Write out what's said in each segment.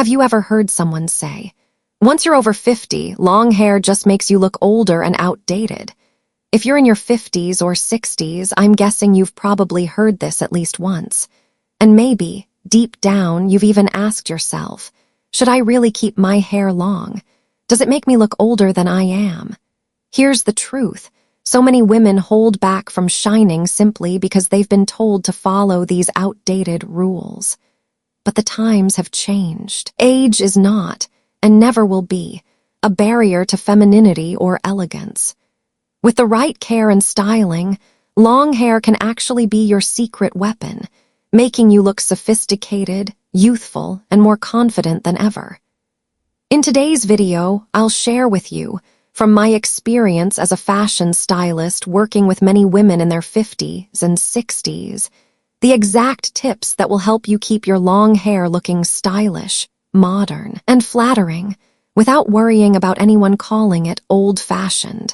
Have you ever heard someone say, "Once you're over 50, long hair just makes you look older and outdated"? If you're in your 50s or 60s, I'm guessing you've probably heard this at least once. And maybe, deep down, you've even asked yourself, should I really keep my hair long? Does it make me look older than I am? Here's the truth. So many women hold back from shining simply because they've been told to follow these outdated rules. But the times have changed. Age is not, and never will be, a barrier to femininity or elegance. With the right care and styling, long hair can actually be your secret weapon, making you look sophisticated, youthful, and more confident than ever. In today's video, I'll share with you, from my experience as a fashion stylist working with many women in their 50s and 60s, the exact tips that will help you keep your long hair looking stylish, modern, and flattering without worrying about anyone calling it old-fashioned.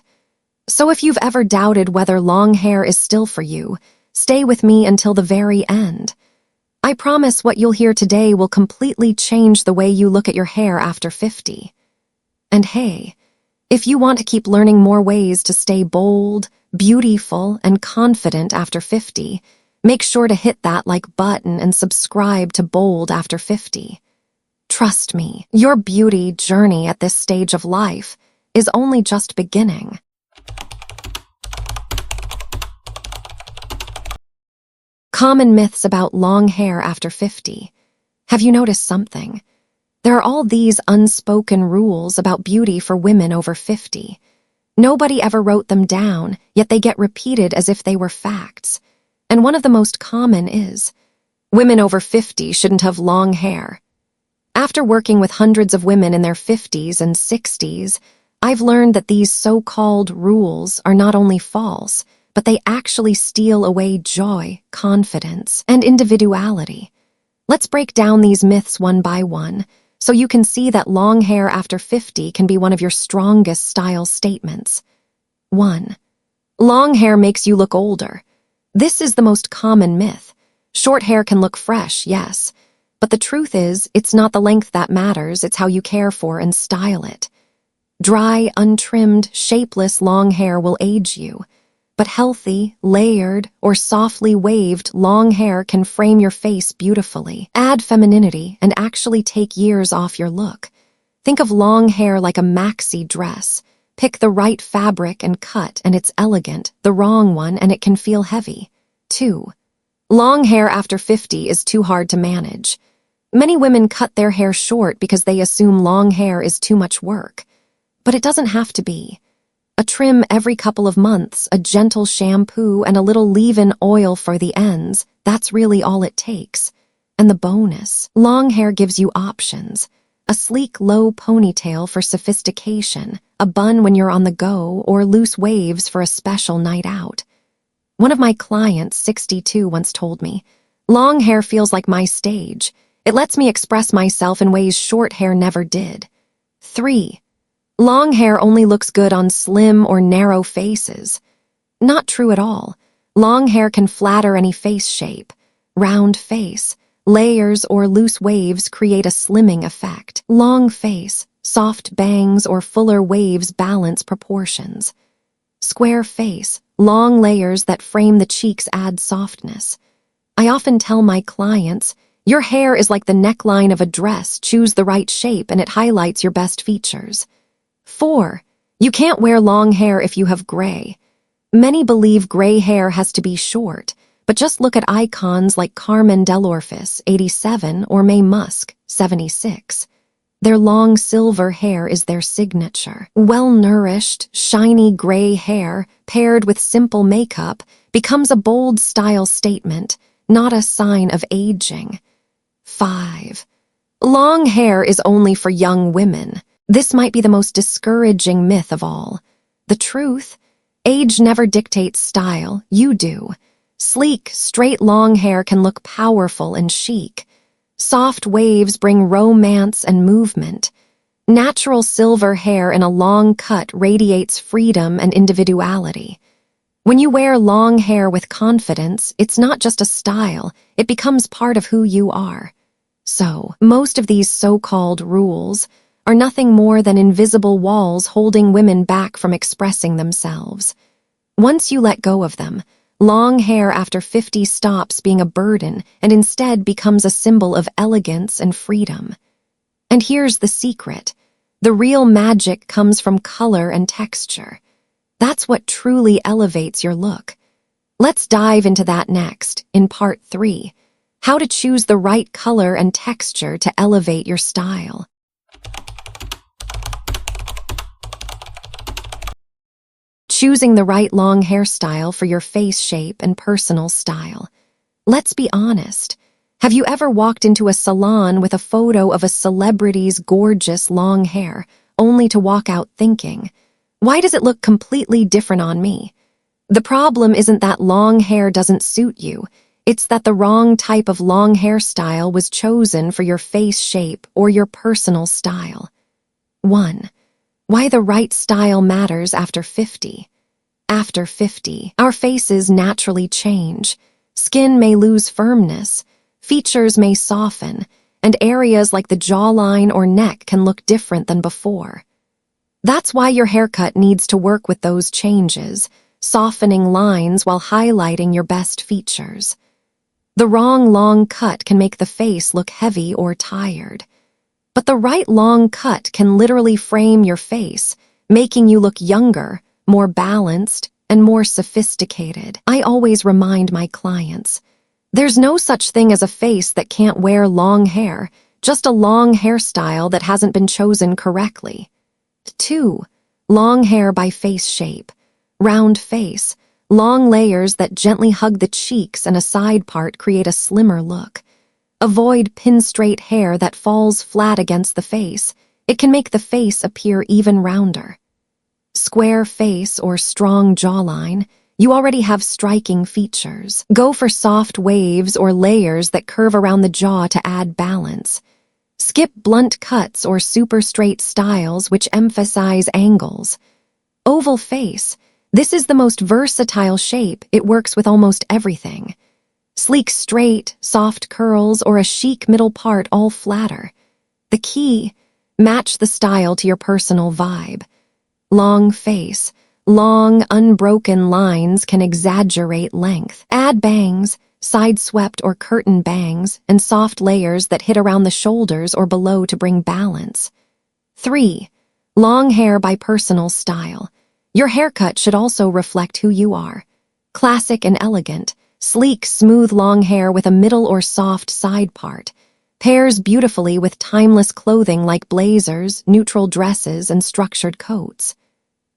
So if you've ever doubted whether long hair is still for you, stay with me until the very end. I promise what you'll hear today will completely change the way you look at your hair after 50. And hey, if you want to keep learning more ways to stay bold, beautiful, and confident after 50, make sure to hit that like button and subscribe to Bold After 50. Trust me, your beauty journey at this stage of life is only just beginning. Common myths about long hair after 50. Have you noticed something? There are all these unspoken rules about beauty for women over 50. Nobody ever wrote them down, yet they get repeated as if they were facts. And one of the most common is, women over 50 shouldn't have long hair. After working with hundreds of women in their 50s and 60s, I've learned that these so-called rules are not only false, but they actually steal away joy, confidence, and individuality. Let's break down these myths one by one, so you can see that long hair after 50 can be one of your strongest style statements. 1. Long hair makes you look older. This is the most common myth. Short hair can look fresh, yes, but the truth is, it's not the length that matters, it's how you care for and style it. Dry, untrimmed, shapeless long hair will age you. But healthy, layered, or softly waved long hair can frame your face beautifully, add femininity, and actually take years off your look. Think of long hair like a maxi dress. Pick the right fabric and cut, and it's elegant. The wrong one, and it can feel heavy. 2. Long hair after 50 is too hard to manage. Many women cut their hair short because they assume long hair is too much work. But it doesn't have to be. A trim every couple of months, a gentle shampoo, and a little leave-in oil for the ends, that's really all it takes. And the bonus, long hair gives you options. A sleek, low ponytail for sophistication, a bun when you're on the go, or loose waves for a special night out. One of my clients, 62, once told me, "Long hair feels like my stage. It lets me express myself in ways short hair never did." 3. Long hair only looks good on slim or narrow faces. Not true at all. Long hair can flatter any face shape. Round face, layers, or loose waves create a slimming effect. Long face, soft bangs, or fuller waves balance proportions. Square face, long layers that frame the cheeks add softness. I often tell my clients, your hair is like the neckline of a dress. Choose the right shape and it highlights your best features. 4. You can't wear long hair if you have gray. Many believe gray hair has to be short, but just look at icons like Carmen Delorfis, 87, or Mae Musk, 76. Their long silver hair is their signature. Well-nourished, shiny gray hair, paired with simple makeup, becomes a bold style statement, not a sign of aging. 5. Long hair is only for young women. This might be the most discouraging myth of all. The truth? Age never dictates style, you do. Sleek, straight long hair can look powerful and chic. Soft waves bring romance and movement. Natural silver hair in a long cut radiates freedom and individuality. When you wear long hair with confidence, it's not just a style, it becomes part of who you are. So, most of these so-called rules are nothing more than invisible walls holding women back from expressing themselves. Once you let go of them, long hair after 50 stops being a burden and instead becomes a symbol of elegance and freedom. And here's the secret. The real magic comes from color and texture. That's what truly elevates your look. Let's dive into that next, in part 3. How to choose the right color and texture to elevate your style. Choosing the right long hairstyle for your face shape and personal style. Let's be honest. Have you ever walked into a salon with a photo of a celebrity's gorgeous long hair, only to walk out thinking, why does it look completely different on me? The problem isn't that long hair doesn't suit you. It's that the wrong type of long hairstyle was chosen for your face shape or your personal style. 1. Why the right style matters after 50. After 50, our faces naturally change. Skin may lose firmness, features may soften, and areas like the jawline or neck can look different than before. That's why your haircut needs to work with those changes, softening lines while highlighting your best features. The wrong long cut can make the face look heavy or tired. But the right long cut can literally frame your face, making you look younger, more balanced, and more sophisticated. I always remind my clients, there's no such thing as a face that can't wear long hair, just a long hairstyle that hasn't been chosen correctly. 2. Long hair by face shape. Round face. Long layers that gently hug the cheeks and a side part create a slimmer look. Avoid pin-straight hair that falls flat against the face. It can make the face appear even rounder. Square face or strong jawline. You already have striking features. Go for soft waves or layers that curve around the jaw to add balance. Skip blunt cuts or super straight styles which emphasize angles. Oval face. This is the most versatile shape. It works with almost everything. Sleek straight, soft curls, or a chic middle part all flatter. The key, match the style to your personal vibe. Long face. Long, unbroken lines can exaggerate length. Add bangs, side-swept or curtain bangs, and soft layers that hit around the shoulders or below to bring balance. 3. Long hair by personal style. Your haircut should also reflect who you are. Classic and elegant, sleek, smooth long hair with a middle or soft side part. Pairs beautifully with timeless clothing like blazers, neutral dresses, and structured coats.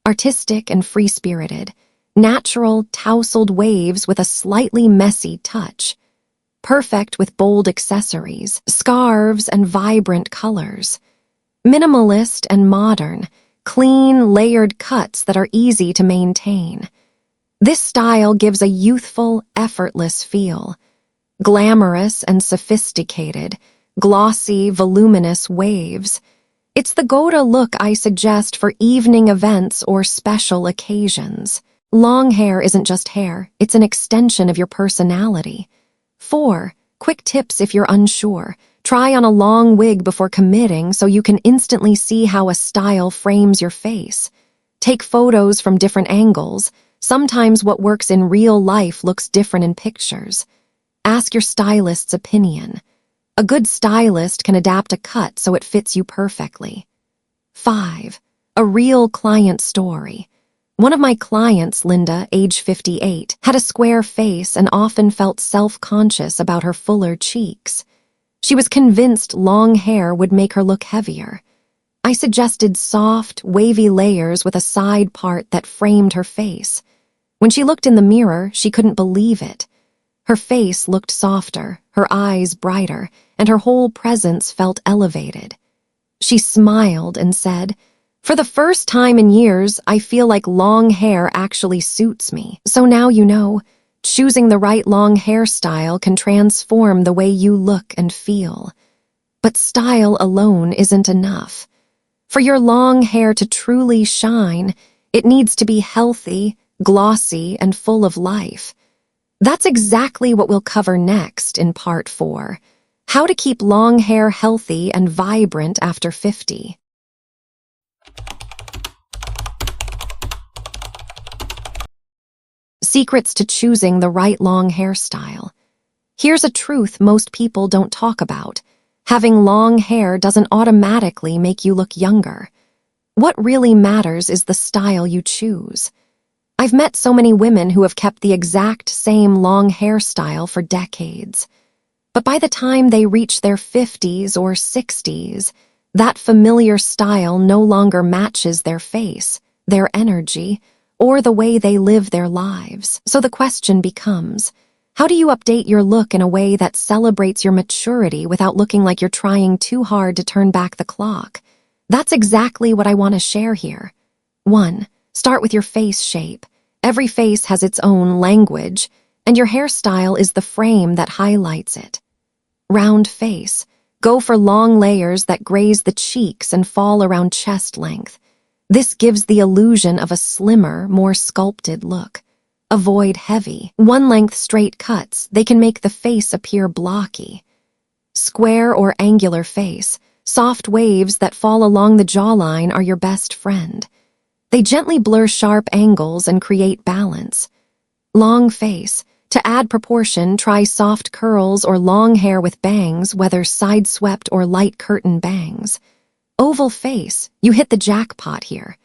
Artistic and free-spirited, natural, tousled waves with a slightly messy touch. Perfect with bold accessories, scarves, and vibrant colors. Minimalist and modern, clean, layered cuts that are easy to maintain. This style gives a youthful, effortless feel. Glamorous and sophisticated, glossy, voluminous waves. It's the go-to look I suggest for evening events or special occasions. Long hair isn't just hair, it's an extension of your personality. 4. Quick tips if you're unsure. Try on a long wig before committing so you can instantly see how a style frames your face. Take photos from different angles. Sometimes what works in real life looks different in pictures. Ask your stylist's opinion. A good stylist can adapt a cut so it fits you perfectly. 5. A real client story. One of my clients, Linda, age 58, had a square face and often felt self-conscious about her fuller cheeks. She was convinced long hair would make her look heavier. I suggested soft, wavy layers with a side part that framed her face. When she looked in the mirror, she couldn't believe it. Her face looked softer, her eyes brighter, and her whole presence felt elevated. She smiled and said, "For the first time in years, I feel like long hair actually suits me. So now you know, choosing the right long hairstyle can transform the way you look and feel. But style alone isn't enough. For your long hair to truly shine, it needs to be healthy, glossy, and full of life. That's exactly what we'll cover next in part 4. How to keep long hair healthy and vibrant after 50. Secrets to choosing the right long hairstyle. Here's a truth most people don't talk about. Having long hair doesn't automatically make you look younger. What really matters is the style you choose. I've met so many women who have kept the exact same long hairstyle for decades. But by the time they reach their 50s or 60s, that familiar style no longer matches their face, their energy, or the way they live their lives. So the question becomes, how do you update your look in a way that celebrates your maturity without looking like you're trying too hard to turn back the clock? That's exactly what I want to share here. 1. Start with your face shape. Every face has its own language, and your hairstyle is the frame that highlights it. Round face. Go for long layers that graze the cheeks and fall around chest length. This gives the illusion of a slimmer, more sculpted look. Avoid heavy, one-length straight cuts. They can make the face appear blocky. Square or angular face. Soft waves that fall along the jawline are your best friend. They gently blur sharp angles and create balance. Long face. To add proportion, try soft curls or long hair with bangs, whether side-swept or light curtain bangs. Oval face. You hit the jackpot here.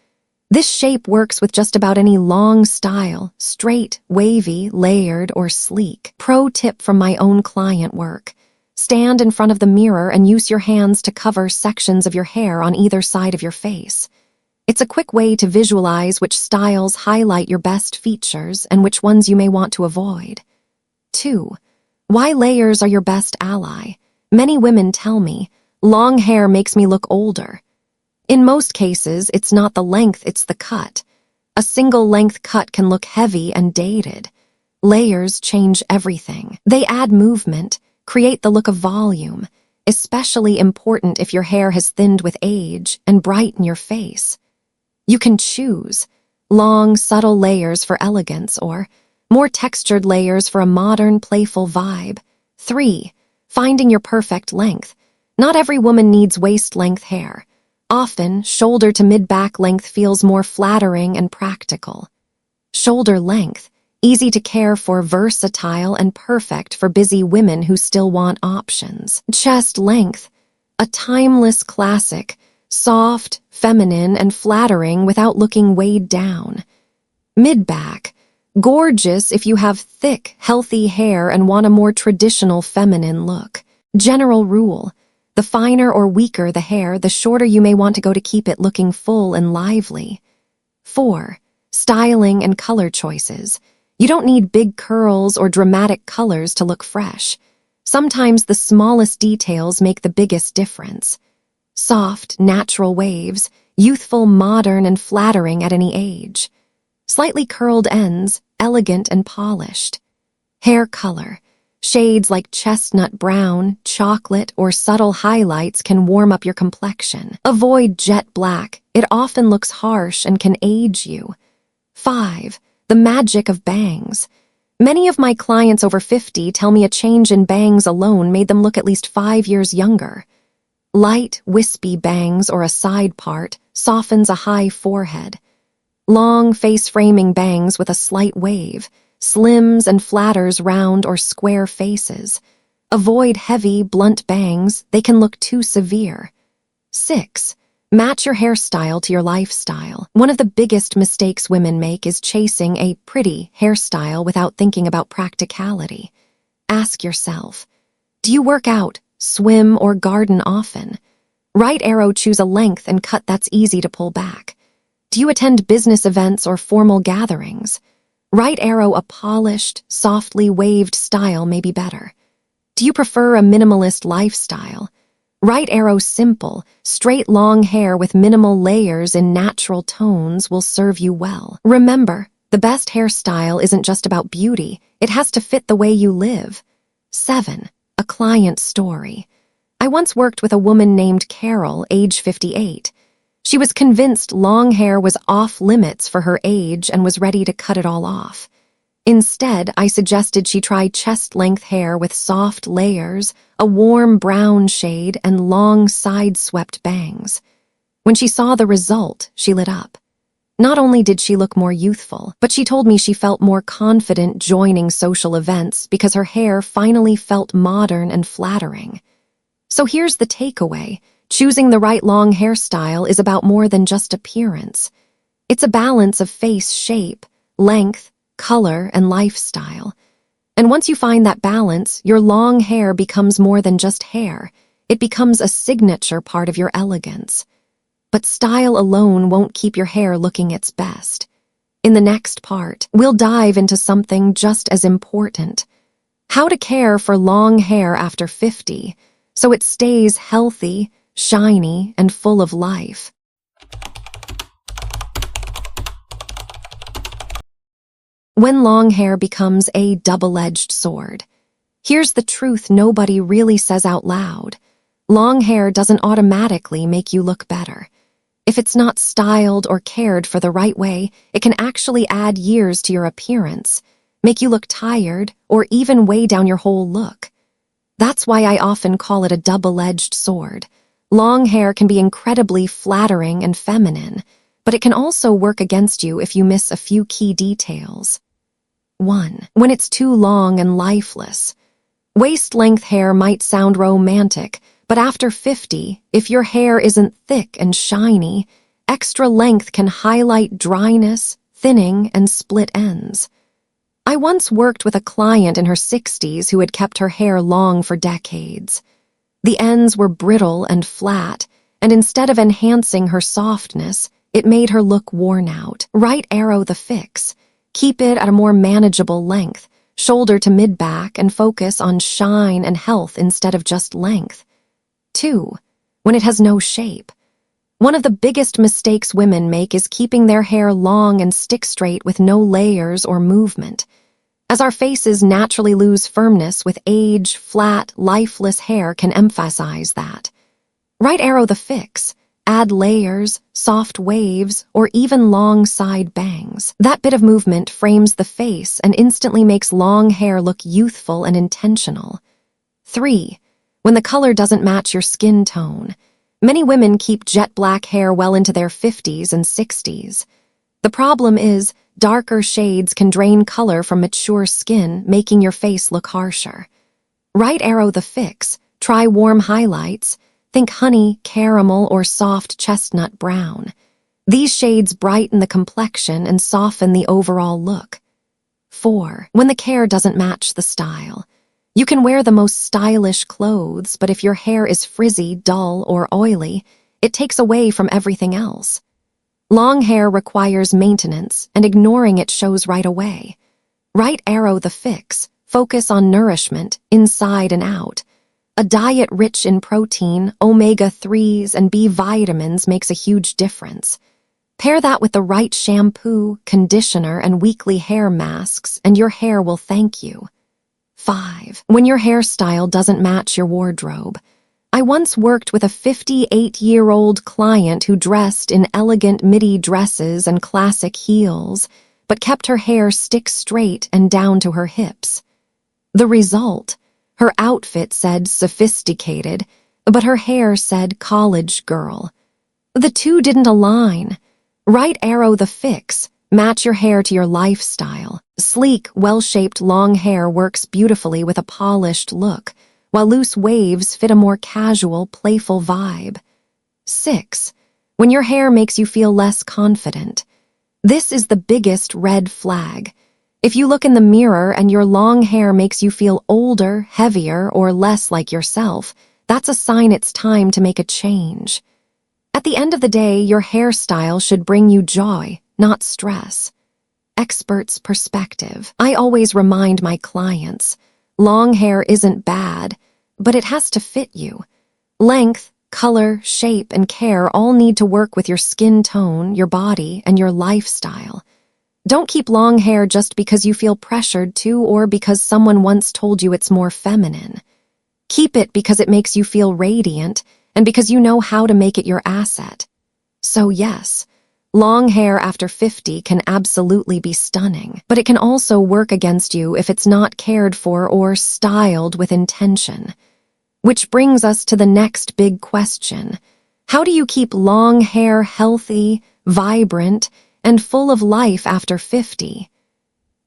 This shape works with just about any long style, straight, wavy, layered, or sleek. Pro tip from my own client work. Stand in front of the mirror and use your hands to cover sections of your hair on either side of your face. It's a quick way to visualize which styles highlight your best features and which ones you may want to avoid. 2. Why layers are your best ally. Many women tell me, long hair makes me look older. In most cases, it's not the length, it's the cut. A single length cut can look heavy and dated. Layers change everything. They add movement, create the look of volume, especially important if your hair has thinned with age, and brighten your face. You can choose long, subtle layers for elegance or more textured layers for a modern, playful vibe. 3. Finding your perfect length. Not every woman needs waist-length hair. Often, shoulder to mid-back length feels more flattering and practical. Shoulder length, easy to care for, versatile, and perfect for busy women who still want options. Chest length, a timeless classic, soft, feminine, and flattering without looking weighed down. Mid-back, gorgeous if you have thick, healthy hair and want a more traditional feminine look. General rule, the finer or weaker the hair, the shorter you may want to go to keep it looking full and lively. 4. Styling and color choices. You don't need big curls or dramatic colors to look fresh. Sometimes the smallest details make the biggest difference. Soft, natural waves, youthful, modern, and flattering at any age. Slightly curled ends, elegant and polished. Hair color. Shades like chestnut brown, chocolate, or subtle highlights can warm up your complexion. Avoid jet black. It often looks harsh and can age you. 5. The magic of bangs. Many of my clients over 50 tell me a change in bangs alone made them look at least 5 years younger. Light, wispy bangs or a side part softens a high forehead. Long face-framing bangs with a slight wave slims and flatters round or square faces. Avoid heavy, blunt bangs, they can look too severe. 6. Match your hairstyle to your lifestyle. One of the biggest mistakes women make is chasing a pretty hairstyle without thinking about practicality. Ask yourself, do you work out, swim, or garden often? Right arrow, choose a length and cut that's easy to pull back. Do you attend business events or formal gatherings? Right arrow, a polished, softly waved style may be better. Do you prefer a minimalist lifestyle? Right arrow, simple, straight long hair with minimal layers in natural tones will serve you well. Remember, the best hairstyle isn't just about beauty, it has to fit the way you live. 7. A client story. I once worked with a woman named Carol, age 58. She was convinced long hair was off limits for her age and was ready to cut it all off. Instead, I suggested she try chest-length hair with soft layers, a warm brown shade, and long side-swept bangs. When she saw the result, she lit up. Not only did she look more youthful, but she told me she felt more confident joining social events because her hair finally felt modern and flattering. So here's the takeaway. Choosing the right long hairstyle is about more than just appearance. It's a balance of face shape, length, color, and lifestyle. And once you find that balance, your long hair becomes more than just hair. It becomes a signature part of your elegance. But style alone won't keep your hair looking its best. In the next part, we'll dive into something just as important: how to care for long hair after 50, so it stays healthy, shiny, and full of life. When long hair becomes a double-edged sword. Here's the truth nobody really says out loud. Long hair doesn't automatically make you look better. If it's not styled or cared for the right way, it can actually add years to your appearance, make you look tired, or even weigh down your whole look. That's why I often call it a double-edged sword. Long hair can be incredibly flattering and feminine, but it can also work against you if you miss a few key details. 1. When it's too long and lifeless. Waist-length hair might sound romantic, but after 50, if your hair isn't thick and shiny, extra length can highlight dryness, thinning, and split ends. I once worked with a client in her 60s who had kept her hair long for decades. The ends were brittle and flat, and instead of enhancing her softness, it made her look worn out. Right arrow the fix. Keep it at a more manageable length, shoulder to mid-back, and focus on shine and health instead of just length. 2. When it has no shape. One of the biggest mistakes women make is keeping their hair long and stick straight with no layers or movement. As our faces naturally lose firmness with age, flat, lifeless hair can emphasize that. Right arrow the fix. Add layers, soft waves, or even long side bangs. That bit of movement frames the face and instantly makes long hair look youthful and intentional. 3. When the color doesn't match your skin tone. Many women keep jet black hair well into their 50s and 60s. The problem is, darker shades can drain color from mature skin, making your face look harsher. Right arrow the fix. Try warm highlights. Think honey, caramel, or soft chestnut brown. These shades brighten the complexion and soften the overall look. 4. When the care doesn't match the style. You can wear the most stylish clothes, but if your hair is frizzy, dull, or oily, it takes away from everything else. Long hair requires maintenance, and ignoring it shows right away. Right arrow the fix. Focus on nourishment, inside and out. A diet rich in protein, omega-3s, and B vitamins makes a huge difference. Pair that with the right shampoo, conditioner, and weekly hair masks, and your hair will thank you. 5. When your hairstyle doesn't match your wardrobe. I once worked with a 58-year-old client who dressed in elegant midi dresses and classic heels, but kept her hair stick straight and down to her hips. The result? Her outfit said sophisticated, but her hair said college girl. The two didn't align. Right arrow the fix. Match your hair to your lifestyle. Sleek, well-shaped long hair works beautifully with a polished look, while loose waves fit a more casual, playful vibe. 6. When your hair makes you feel less confident. This is the biggest red flag. If you look in the mirror and your long hair makes you feel older, heavier, or less like yourself, that's a sign it's time to make a change. At the end of the day, your hairstyle should bring you joy, not stress. Expert's perspective. I always remind my clients, long hair isn't bad, but it has to fit you. Length, color, shape, and care all need to work with your skin tone, your body, and your lifestyle. Don't keep long hair just because you feel pressured to or because someone once told you it's more feminine. Keep it because it makes you feel radiant and because you know how to make it your asset. So yes, Long hair after 50 can absolutely be stunning, but it can also work against you if it's not cared for or styled with intention. Which brings us to the next big question. How do you keep long hair healthy, vibrant, and full of life after 50?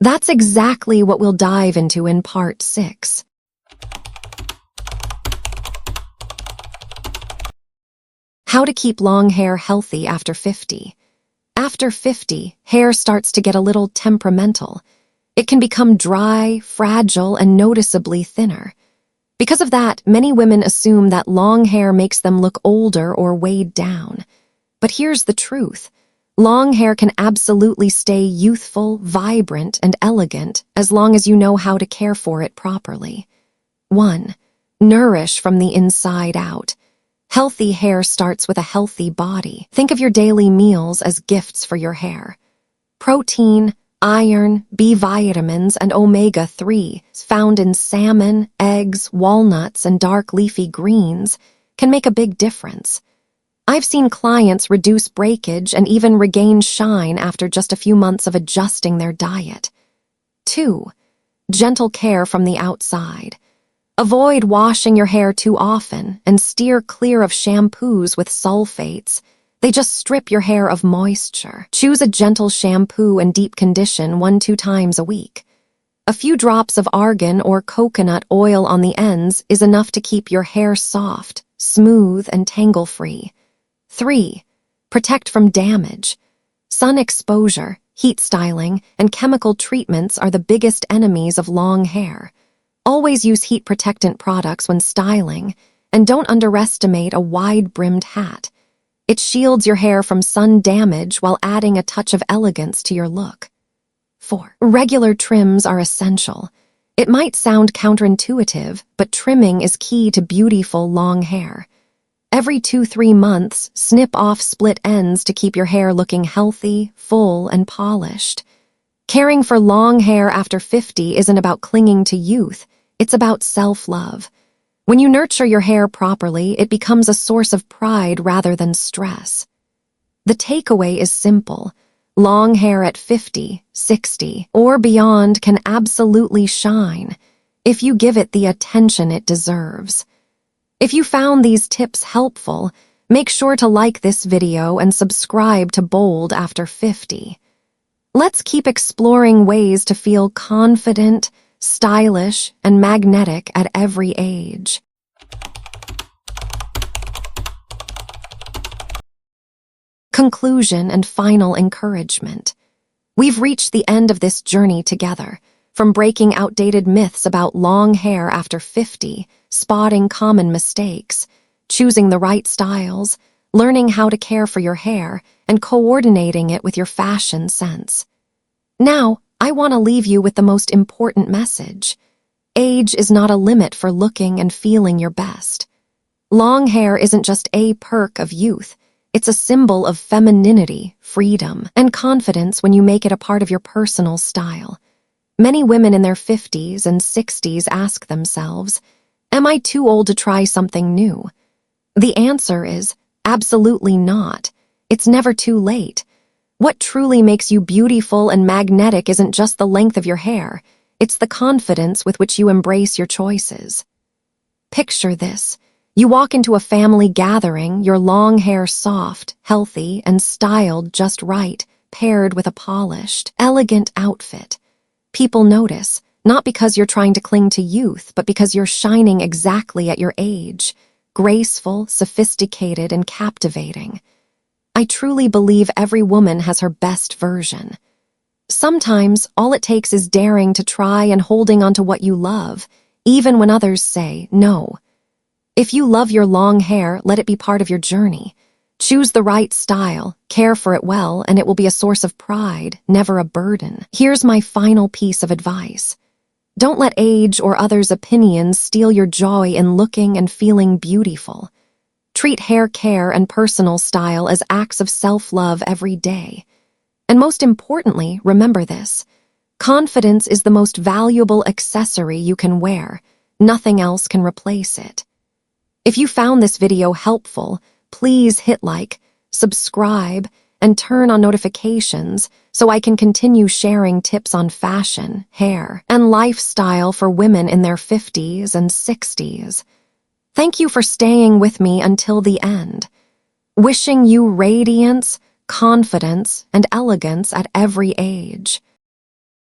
That's exactly what we'll dive into in part 6. How to keep long hair healthy after 50. After 50, hair starts to get a little temperamental. It can become dry, fragile, and noticeably thinner. Because of that, many women assume that long hair makes them look older or weighed down. But here's the truth. Long hair can absolutely stay youthful, vibrant, and elegant as long as you know how to care for it properly. 1. Nourish from the inside out. Healthy hair starts with a healthy body. Think of your daily meals as gifts for your hair. Protein, iron, B vitamins, and omega-3 found in salmon, eggs, walnuts, and dark leafy greens can make a big difference. I've seen clients reduce breakage and even regain shine after just a few months of adjusting their diet. 2. Gentle care from the outside. Avoid washing your hair too often and steer clear of shampoos with sulfates. They just strip your hair of moisture. Choose a gentle shampoo and deep condition 1-2 times a week. A few drops of argan or coconut oil on the ends is enough to keep your hair soft, smooth, and tangle-free. 3. Protect from damage. Sun exposure, heat styling, and chemical treatments are the biggest enemies of long hair. Always use heat protectant products when styling, and don't underestimate a wide-brimmed hat. It shields your hair from sun damage while adding a touch of elegance to your look. 4. Regular trims are essential. It might sound counterintuitive, but trimming is key to beautiful long hair. Every 2-3 months, snip off split ends to keep your hair looking healthy, full, and polished. Caring for long hair after 50 isn't about clinging to youth. It's about self-love. When you nurture your hair properly, it becomes a source of pride rather than stress. The takeaway is simple. Long hair at 50, 60, or beyond can absolutely shine if you give it the attention it deserves. If you found these tips helpful, make sure to like this video and subscribe to Bold After 50. Let's keep exploring ways to feel confident, stylish, and magnetic at every age. Conclusion and final encouragement. We've reached the end of this journey together, from breaking outdated myths about long hair after 50, spotting common mistakes, choosing the right styles, learning how to care for your hair, and coordinating it with your fashion sense. Now, I want to leave you with the most important message. Age is not a limit for looking and feeling your best. Long hair isn't just a perk of youth. It's a symbol of femininity, freedom, and confidence when you make it a part of your personal style. Many women in their 50s and 60s ask themselves, am I too old to try something new? The answer is absolutely not. It's never too late. What truly makes you beautiful and magnetic isn't just the length of your hair, it's the confidence with which you embrace your choices. Picture this. You walk into a family gathering, your long hair soft, healthy, and styled just right, paired with a polished, elegant outfit. People notice, not because you're trying to cling to youth, but because you're shining exactly at your age, graceful, sophisticated, and captivating. I truly believe every woman has her best version. Sometimes, all it takes is daring to try and holding onto what you love, even when others say no. If you love your long hair, let it be part of your journey. Choose the right style, care for it well, and it will be a source of pride, never a burden. Here's my final piece of advice. Don't let age or others' opinions steal your joy in looking and feeling beautiful. Treat hair care and personal style as acts of self-love every day. And most importantly, remember this. Confidence is the most valuable accessory you can wear. Nothing else can replace it. If you found this video helpful, please hit like, subscribe, and turn on notifications so I can continue sharing tips on fashion, hair, and lifestyle for women in their 50s and 60s. Thank you for staying with me until the end. Wishing you radiance, confidence, and elegance at every age.